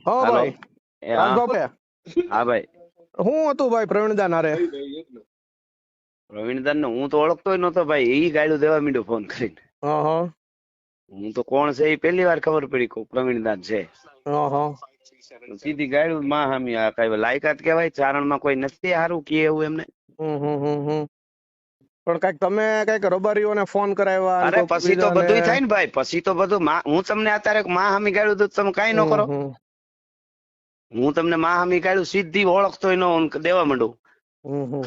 હા હાલો. ભાઈ એ હા રાજભાઈ હા ભાઈ. હું હતું ભાઈ પ્રવીણદા નારે પ્રવીણદાન ને હું તો ઓળખતો નતો ભાઈ, ઈ ગાડું દેવા માંડ્યો ફોન કરીને. હા હા હું તો કોણ છે એ પહેલી વાર ખબર પડી કે પ્રવીણદાન છે. હા હા સીધી ગાડું માં હામી આ કઈ લાયકાત કેવાય, ચારણમાં કોઈ નથી સારું કે એવું એમને. હમ પણ કઈક તમે કઈક રબારીઓને ફોન કરાવ્યા અને અરે કોઈક પછી તો બીજાને બધું થાય ને ભાઈ, પછી તો બધું હું તમને અત્યારે માં હામી ગાડું તો તમે કઈ ન કરો. હમ હું તમને માં હામી ગાડું સીધી ઓળખતો ન દેવા માંડું.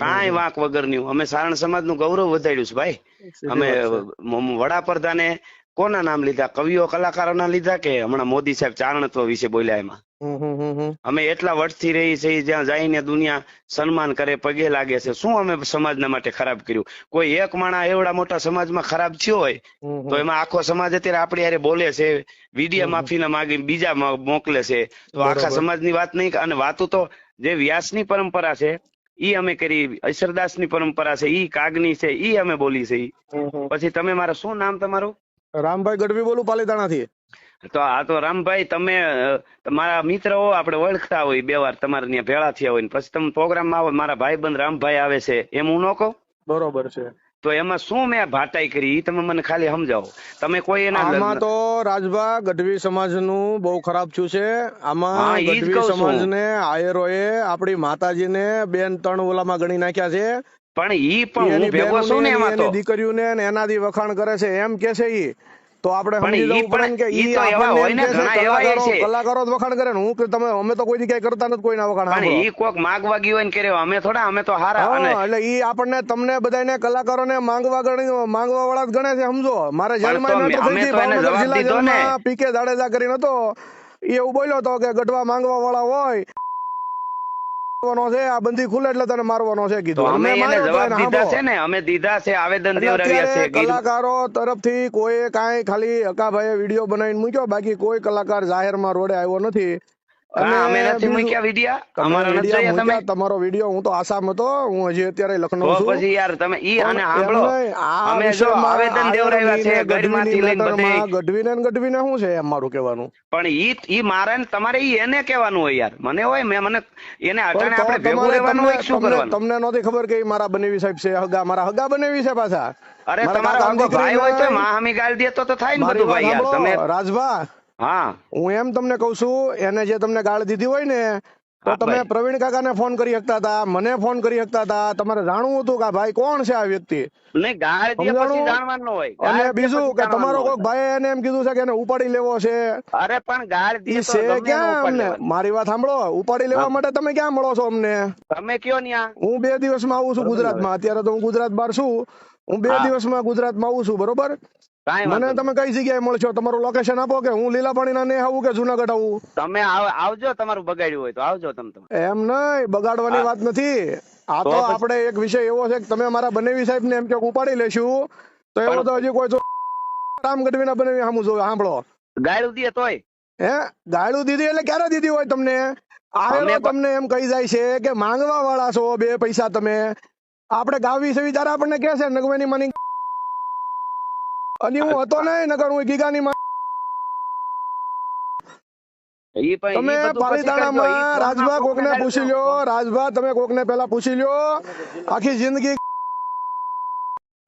કાંઈ હમ વાંક વગરની. અમે સારણ સમાજ નું ગૌરવ વધાર્યું છે ભાઈ. સીધી અમે વાત છે વડાપ્રધાને કોના નામ લીધા, કવિઓ કલાકારોના લીધા કે હમણાં મોદી સાહેબ ચારણત્વ વિશે બોલ્યા એમાં. હમ અમે એટલા વર્ષથી રહી છે, જ્યાં જઈને દુનિયા સન્માન કરે, પગે લાગે છે. શું અમે સમાજના માટે ખરાબ કર્યું? કોઈ એક માણા એવડા મોટા સમાજમાં ખરાબ થયો હોય તો એમાં આખો સમાજ અત્યારે આપણી હારે બોલે છે, વિડિયા માફીના માગી બીજા મોકલે છે. તો આખા બરોબર સમાજની વાત નહીં. અને વાતું તો જે વ્યાસની પરંપરા છે ઈ અમે કરી, અક્ષરદાસની પરંપરા છે ઈ, કાગની છે ઈ અમે બોલી છે ઈ. પછી તમે મારા શું નામ તમારું? રામભાઈ ગઢવી બોલું પાલીતાણાથી. તો આ તો રામભાઈ તમે તમારા મિત્ર હો, આપણે ઓળખતા હોય, બે વાર તમારે ત્યાં ભેળા થયા હોય ને પછી તમે પ્રોગ્રામમાં આવો, મારા ભાઈબંધ રામભાઈ આવે છે એમ હું ન કહું? બરોબર છે. તો એમાં શું મેં ભાટાઈ કરી ઈ તમે મને ખાલી સમજાવો. તમે કોઈ એના આમાં તો રાજભા ગઢવી સમાજનું બહુ ખરાબ થયું છે. હા આમાં ઈ જ ગઢવી કઉ છું. સમાજને આયરોએ આપણી માતાજીને બેન ત્રણ ઓલામાં ગણી નાખ્યા છે. પણ ઈ પણ હું એની ભેગો છું ને બેનોને એમાં તો. એની દીકરીઓને ને એનાથી વખાણ કરે છે એમ કે છે ઈ. તો આપણે પણ સમજી ઈ જવું પડે ને કે ઈ ઈ તો એવા આપણને હોય એમ ને, કે છે ઘણા એવા છે. કલાકારો જ વખાણ કરે ને હું કે તમે અમે તો કોઈ દી કઈ કરતા નથી કોઈના વખાણ. પણ સાંભળો ઈ કોક માગવા ગયું હોય ને કરે, અમે થોડા, અમે તો હારા. અને હા એટલે ઈ આપણને તમને બધાને કલાકારોને માંગવા વાળા જ ગણે છે, સમજો. મારે પણ જેલમાં મેટર થઈ અમે હતી તો એને ભાવનગર જવાબ જિલ્લા દીધો ને. જેલમાં પીકે જાડેજા કરીને હતો. એ એવું બોલ્યો હતો કે ગઢવા માંગવા વાળા હોય છે, આ બંધી ખુલે એટલે તને મારવાનો છે તો કીધું. અમે એને માર્યો તો જવાબ એને દીધા સાંભળો. છે ને, અમે દીધા છે, આવેદન એટલે દેવરાવ્યા અત્યારે છે ગીર. કલાકારો તરફથી કોઈ કાંઈ ખાલી હકાભાઈએ વિડીયો બનાવીને મૂક્યો, બાકી કોઈ કલાકાર જાહેરમાં રોડે આવ્યો નથી. અને કા અમે નથી બીજું મૂક્યા વિડિયા? તમે અમારા નથી વિડીયો જોયા તમે? મૂક્યા, તમારો વિડીયો. હું તો આસામ હતો, હું હજી અત્યારે લખનઉ તો છું. પછી યાર તમે ઈ પણ અને એમ સાંભળો, નહીં, આ અમે જો વિષયમાં આવેદન દેવરાવ્યા છે ગઢમાંથી લઈને બધે. ગઢવીને ને ગઢવીને શું છે એમ મારું કહેવાનું. પણ ઈ મારે ને તમારે ઈ એને કહેવાનું હોય યાર. મને હોય મને એને પણ અટાણે તો આપણે ભેગું તમારે રહેવાનું હોય કે શું કરવાનું? તમને નહોતી ખબર કે ઈ મારા બનેવી સાહેબ છે, મારા હગા બનેવી છે પાછા. અરે મારા તમારો કાકાની હગો દીકરી ભાઈ હોય તો નહીં. માહામી ગાળ દે તો થાય ને મારી બધું વાત ભાઈ યાર. સાંભળો તમે રાજભા, હા હું એમ તમને કઉ છું, એને જે તમને ગાળ દીધી હોય ને તો હા તમે ભાઈ. પ્રવીણ કાકાને ફોન કરી શકતા હતા, મને ફોન કરી શકતા હતા. તમારે જાણવું હતું કે આ ભાઈ કોણ છે આ વ્યક્તિ, નહીં ગાળ દે પછી સમજાણું. જાણવાનું હોય. અને ગાળ દે બીજું પછી કે જાણવાનું તમારો હોય. કોઈક ભાઈ એને એમ કીધું છે કે એને ઉપાડી લેવો છે. અરે પણ ગાળ દે ઈ તો છે ગમે એનું ક્યાં ઉપાડ અમને? લેવાનું. મારી વાત સાંભળો, ઉપાડી લેવા હા માટે તમે ક્યાં મળો છો અમને? તમે કયો ન્યા. હું 2 દિવસમાં આવું છું બરોબર ને હવે? ગુજરાતમાં. અત્યારે તો હું ગુજરાત બહાર છું. હું 2 હા દિવસમાં ગુજરાતમાં આવું છું, બરોબર? કાંઈ વાંધો મને નહીં. તમે કઈ જગ્યાએ મળશો? તમારું લોકેશન આપો કે હું લીલાપાણીના ને આવું કે જુનાગઢ આવું. તમે આવજો, તમારું બગાડ્યું હોય તો આવજો તમે. એમ નહીં, બગાડવાની હા વાત નથી. આ તો તો પછી આપણે એક વિષય એવો છે કે તમે મારા બનેવી સાહેબ ને એમ કે ઉપાડી લેશું, તો એવો તો પણ હજી કોઈ રામ ગઢવીના બનેવી સામું જોવે. સાંભળો, ગાળું દે તોય હે ગાળું દીધી એટલે ક્યારે દીધી હોય તમને? આયરો અમે તમને એમ કહી જાય છે કે માંગવા વાળા છો 2 પૈસા તમે. આપણે ગાવી છે ત્યારે આપણને કહે છે નગવેની માની, અને હું હતો નહીં, નકર હું ગીગાની માં. ઈ પણ તમે ઈ બધું પછી કરજો. ઈ પાલીતાણામાં ફોનમાં રાજભા કોકને કોકને ગાળું પૂછી દેવો. લ્યો, રાજભા તમે કોકને પેલા પૂછી લ્યો. આખી જિંદગી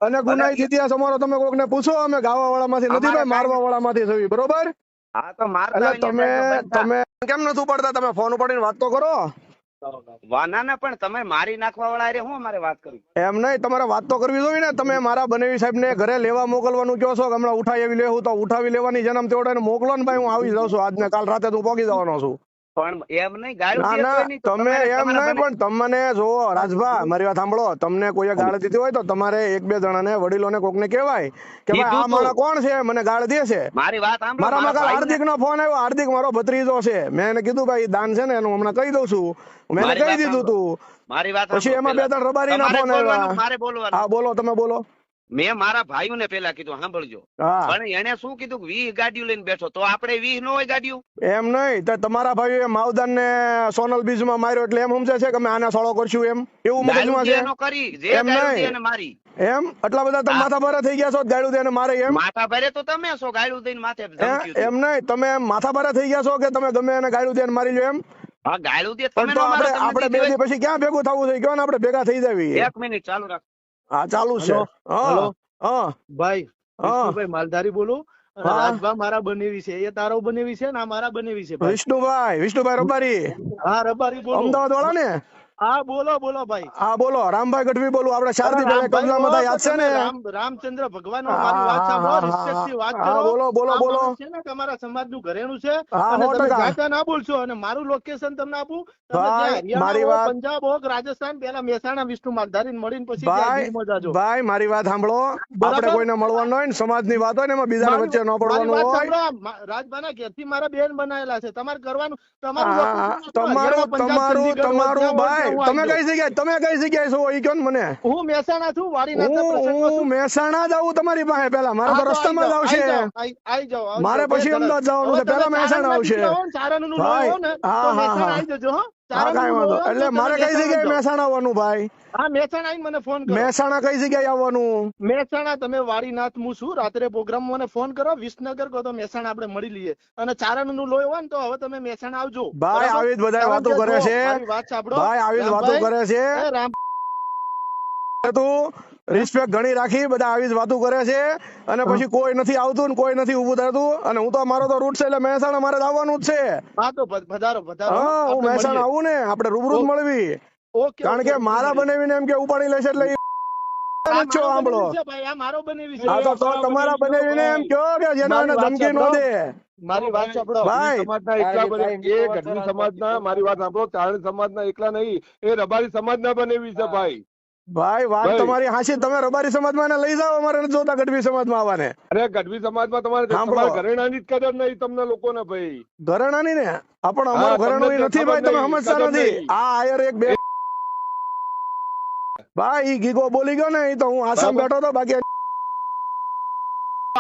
અને બધા ગુનાહિત ઇતિહાસ અમારો તમે કોકને પૂછો. અમે ગાવા વાળા માંથી નથી અમારે ભાઈ, મારવા વાળા માંથી થવી, બરોબર? હા તો મારતા એટલે હોય ને બંધ થા. તમે કેમ નથી ઉપાડતા? તમે ફોન ઉપાડીને વાત તો કરો. ના પણ તમે મારી નાખવા વાળા રે હું અમારે વાત કરી. એમ નહીં, તમારે વાત તો કરવી જોઈએ ને. તમે મારા બનેવી સાહેબ ને ઘરે લેવા મોકલવાનું કહો છો કે હમણાં ઉઠાવી આવી લેવું, તો ઉઠાવી લેવાની જન્મ તેવડે મોકલો ને ભાઈ. હું આવી જાઉં છું, આજને કાલ રાતે હું પહોંચી જવાનો છું. પણ એમ નહીં, ગાળું ના દે ના, તોય નહીં તો તમે એમ તમારા નહીં, પણ તમને જોવો રાજભા, મારી વાત સાંભળો. તમને કોઈએ ગાળ દીધી હોય તો તમારે 1-2 જણાને વડીલોને કોકને કહેવાય કે ભાઈ આ કીધું માણસ તું. કોણ છે, મને ગાળ દે છે. મારી વાત સાંભળો, મારામાં કાલ મારા હાર્દિક નો ફોન આવ્યો. હાર્દિક મારો ભત્રીજો છે. મેં એને કીધું ભાઈ દાન છે ને એનું હમણાં કહી દઉં છું. મેં એને મારી કહી વાત દીધું સાંભળો. તું. મારી વાત પછી સાંભળો એમાં પહેલા. 2-3 રબારી ના તમારે ફોન બોલવાનું આવ્યા. મારે બોલવાનું. હા બોલો, તમે બોલો. મેં મારા ભાઈઓને પેલા કીધું સાંભળજો, હા પણ એને શું કીધું કે 20 ગાડીઓ લઈને બેઠો, તો આપણે 20 ન હોય ગાડીઓ? એમ નહીં તો તમારા ભાઈએ માવદાન ને સોનલ બીજ માં માર્યો એટલે એમ સમજે છે કે અમે આને સોળો કરશું એમ એવું ગાળું મગજમાં દે છે એનો કરી, જે એમ ગાળું દે નહીં. એને મારી. એમ એટલા બધા તમે માથા ભારે થઈ ગયા છો ગાડું દઈને મારે એમ માથા ભારે તો તમે છો, ગાળું દઈને માથે ધમક્યું એમ હતું. નહીં તમે એમ માથા ભારે થઈ ગયા છો કે તમે ગમે એને ગાડું દઈને મારી લો એમ હા ગાળું દે, પણ તમે તો નો મારો, આપણે તમને બે દીધી દી પછી ક્યાં ભેગું થવું છે કયો ને આપણે ભેગા થઈ જાવી હોય. 1 મિનિટ ચાલુ રાખ. હા ચાલુ છે હલો, હા હલો. હા ભાઈ હા. વિષ્ણુભાઈ માલધારી બોલું. અને હા. રાજભા મારા બનેવી છે, એ તારો બનેવી છે ને આ મારા બનેવી છે ભાઈ. વિષ્ણુભાઈ રબારી હા રબારી બોલું. અમદાવાદ વાળા ને હા બોલો બોલો ભાઈ. હા બોલો રામભાઈ ગઢવી બોલું આપણે શારદી અરે પેલા રામભાઈ, કબજામાં ઓ, યાદ છે તમે ને રામચંદ્ર ભગવાન હા, મારી વાત હા, સાંભળો, હા, રિસ્પેક્ટ થી વાત હા, કરો. બોલો, બોલો, આ બોલો. માણસ છે ને કે અમારા સમાજનું ઘરેણું છે, હા, અને 100% તમે જાતા ના બોલશો, અને મારું લોકેશન તમને આપું. તમે ભાઈ, જ્યાં હરિયાણા મારી હો, વાત- પંજાબ હો કે રાજસ્થાન, પેલા મહેસાણા વિષ્ણુ માલધારી મળીને પછી ત્યાં ભાઈ ગીરમાં જાજો. ભાઈ મારી વાત સાંભળો આપણે બરાબર? કોઈને મળવાનું હોય ને સમાજની વાત હોય ને એમાં બીજાને મારી વચ્ચે ન મારી પડવાનું વાત હોય સાંભળો, રાજભાના ઘેરથી મારા બેન બનાયેલા છે, તમારે કરવાનું. તમારું હા, location આપો, તમારું હરિયાણા, પંજાબ, તમારું ચંદીગઢ હોય, તમારું જ્યાં હોય ભાઈ ત્યાં હું તમે આવી કઈ જગ્યાએ છો ઈ કયો ને મને જાઉં. હું મહેસાણા છું, વાડીનાથના પ્રસંગમાં હું છું. મહેસાણા જ આવું તમારી પાસે પેલા મારે હા, તો તો રસ્તામાં જ આવશે આઈ જાઓ. મારે બે પછી જણા. અમદાવાદ જવાનું હવે છે પેલા તમે મહેસાણા ચારણના આવશે દીકરા હો ને, ચારણનું લોહી ભાઈ હો ને, હા તો હા મહેસાણા હા આઈ જજો હો. હા કાંઈ ચારણનું વાંધો લોહી હો ને, એટલે તો તમે મારે કઈ મહેસાણા જગ્યાએ જાઓ. મહેસાણા આવવાનું ભાઈ હા, મહેસાણા આવીને મને ફોન કરો. મહેસાણા કઈ જગ્યાએ આવવાનું મહેસાણા તમે વાડીનાથ હું છું, રાત્રે પ્રોગ્રામ મને ફોન કરો. વિસનગર કહો તો મહેસાણા આપણે મળી લઈએ. અને ચારણનું લોહી હોય ને તો હવે તમે મહેસાણા આવજો. ભાઈ બરાબર? આવી જ બધા કારણ વાતો કે કરે જો, છે મારી વાત સાંભળો. ભાઈ આવી જ વાતો રામભાઈ, કરે છે એ રામ તું રિસ્પેક્ટ ઘણી રાખી બધા આવી જ વાતો કરે છે અને પછી કોઈ નથી આવતું ને કોઈ નથી ઉભું થતું અને હું તો મારો તો રૂટ છે એટલે મહેસાણા મારે જ આવવાનું જ છે હા તો પધારો પધારો. હા હું આપણે મહેસાણા મળીએ. આવું ને આપણે રૂબરૂ જ મળવી ઓકે કારણ કે મારા બનાવીને એમ કે ઉપાડી લેશે એટલે ઈ આ છો મારો સાંભળો બનેવી છે ભાઈ, આ મારો બનેવી છે. હા તો તમારા બનાવીને એમ કયો કે જેનો મારી એને વાત ધમકી ન સાંભળો. દે મારી વાત સાંભળો. ભાઈ સમાજના એકલા બને, એ ગઢવી સમાજના, મારી વાત સાંભળો, ચારણ સમાજના એકલા નહીં, એ રબારી સમાજના બનેવી છે ભાઈ. ભાઈ વાત ભાઈ. તમારી હાચી તમે રબારી સમાજમાં એને લઈ જાઓ અમારે નથી જોતા ગઢવી સમાજમાં આવવાને અરે ગઢવી સમાજમાં તમારે સાંભળો. તમારા ઘરેણાની જ કદર નહીં તમને લોકોને ભાઈ. ઘરેણાની ને આપણ હા, અમારું ઘરેણું તમને ઈ નથી ભાઈ ખબર તમે નહીં, સમજતા કદર નથી નહીં. આ આયર એક બે ભાઈ ઈ ગીગો બોલી ગયો ને ઈ તો હું આસામ બરાબર. બેઠો તો બાકી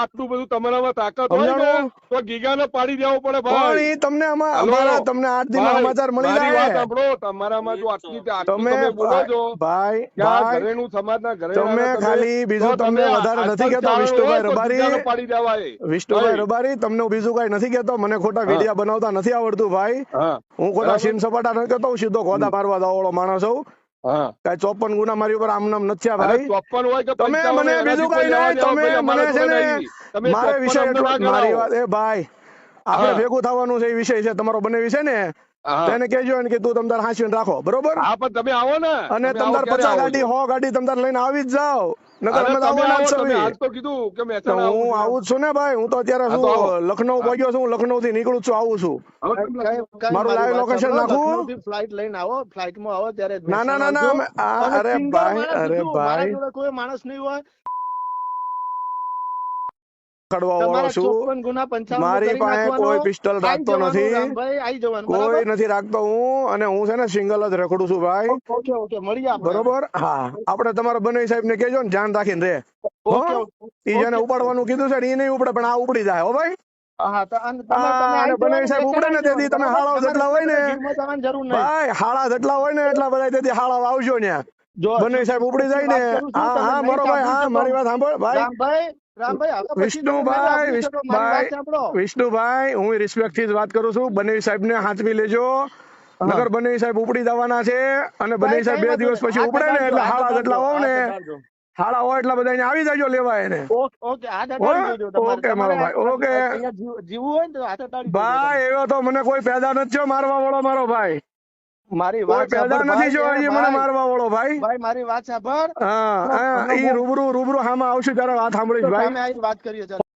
આટલું બધું તમારામાં તાકાત હોય સમજાણું? ને તો ગીગાને પાડી દેવો પડે પણ ભાઈ. ઈ તમને આમાં હલો. અમારા તમને 8 દિનના ભાઈ, સમાચાર મળી મારી વાત જાય સાંભળો, તમારામાં જો આટલી તમે બોલો છો ભાઈ કે આ ભાઈ ઘરેણું સમાજના ઘરેણાના તમે ખાલી બીજું તો તમને તમે વધારે નથી આજકાલ કહેતો ચારણ વિષ્ણુભાઈ હોય તો રબારી ગીગાને પાડી દેવાય. વિષ્ણુભાઈ ભાઈ. રબારી તમને હું બીજું કઈ નથી કહેતો મને ખોટા હા. વિડિયા બનાવતા નથી આવડતું ભાઈ હા હું ખોટા બરાબર. સીન સપાટા નથી કહેતો હું સીધો ખોદા મારવા વાળો માણસ છું હા કઈ 54 ગુના મારી ઉપર આમ નામ નથી થયા અરે ભાઈ 54 હોય કે તમે 55 મને હોય, બીજું એનાથી કઈ કોઈ નહીં લેવા તમે દેવા ભાઈ મને અમારા છે જોડે ને નહીં. તમે મારે 54 વિષય અમને એટલો ના મારી ગણાવો. વાત એ ભાઈ આપણે હા. ભેગું થવાનું છે એ વિષય છે તમારો બનેવી છે ને હા. તેને કહેજો ને કે તું તમતાર હાંસીને રાખો બરોબર હા પણ તમે આવો ને. અને તમે આવો તમતાર ક્યારે 50 આવો ગાડી છો? 100 ગાડી તમતાર લઈને આવી જ જાઓ નકર અરે અમે તો તમે આવવાના જ આવો, તમે છીએ આજ તો કીધું કે તો મહેસાણા આવું હું છું. આવું જ છું ને ભાઈ હું તો અત્યારે હા, તો આવો. શું લખનઉ પહોંચ્યો છું હું લખનઉ થી નીકળું જ છું આવું છું હવે તમે મારું live location નાખું? ફ્લાઇટ લઈને આવો, ફ્લાઇટમાં આવો ત્યારે ના ના ના મહેસાણા ના આવજો. અને અરે સિંગલ ભાઈ માણસ અરે છું, મારા ભાઈ જોડે કોઈ માણસ નહીં હોય. કડવા વાળો તમારા છું 54 ગુના 55 મારી કરી પાસે નાખવાનો. કોઈ પિસ્ટલ આઈ રાખતો જવાનું નથી રામભાઈ, આઈ જવાનું. કોઈ બરાબર? નથી રાખતો હું અને હું છે ને સિંગલ જ રખડું છું ભાઈ ઓકે ઓકે મળીએ આપણે. બરોબર હા આપણે તમારા બનવી સાહેબ ને કહેજો ને ધ્યાન રાખીને રે ઓકે હો ઈ જેને ઉપાડવાનું કીધું છે ને ઈ નહીં ઉપડે પણ આ ઉપડી જાય હો ભાઈ હા તો અને તમે હા, આઈ અને બનાવી સાહેબ જવાનું, ઉપડે ને તેથી તમે બરાબર? હાળાઓ જેટલા હોય ને ગીરમાં જવાની જરૂર નહીં. ભાઈ હાળા જેટલા હોય ને એટલા બધા તેથી હાળા આવજો ને જો બનવી સાહેબ ઉપડી જાય ને વાત કરું છું, હા તમે હા નહીં મારો ભાઈ હા સાંભળી મારી શકો. વાત સાંભળ ભાઈ રામભાઈ હવે પછી તમે નહીં વિષ્ણુભાઈ સાંભળી શકો. મારી વાત સાંભળો. વિષ્ણુભાઈ હું રિસ્પેક્ટ થી જ વાત કરું છું બનેવી સાહેબ ને હાથવી લેજો નગર બનેવી સાહેબ ઉપડી જવાના છે અને બનેવી સાહેબ 2 દિવસ પછી ઉપડે ને એટલે હાળા જેટલા હોવ ને હાળા હોય એટલા બધા અહીંયા આવી જાજો લેવા એને ઓકે હાથ અડાડી દેજો તમારે. ઓકે મારો તમારે ભાઈ ઓકે અહીંયા જીવવું હોય ને તો હાથ અડાડી દેજો. ભાઈ એવો તો મને કોઈ પેદા નથી થયો મારવા વાળો મારો ભાઈ મારી કોઈ વાત પેદા સાંભળ નથી જો ભાઈ, હજી મને મારવા વાળો ભાઈ ભાઈ મારી વાત સાંભળ. હા ઈ રૂબરૂ હામાં આવશું ત્યારે વાત સાંભળીશ ભાઈ સામે આવીને વાત કરીએ ચાલો.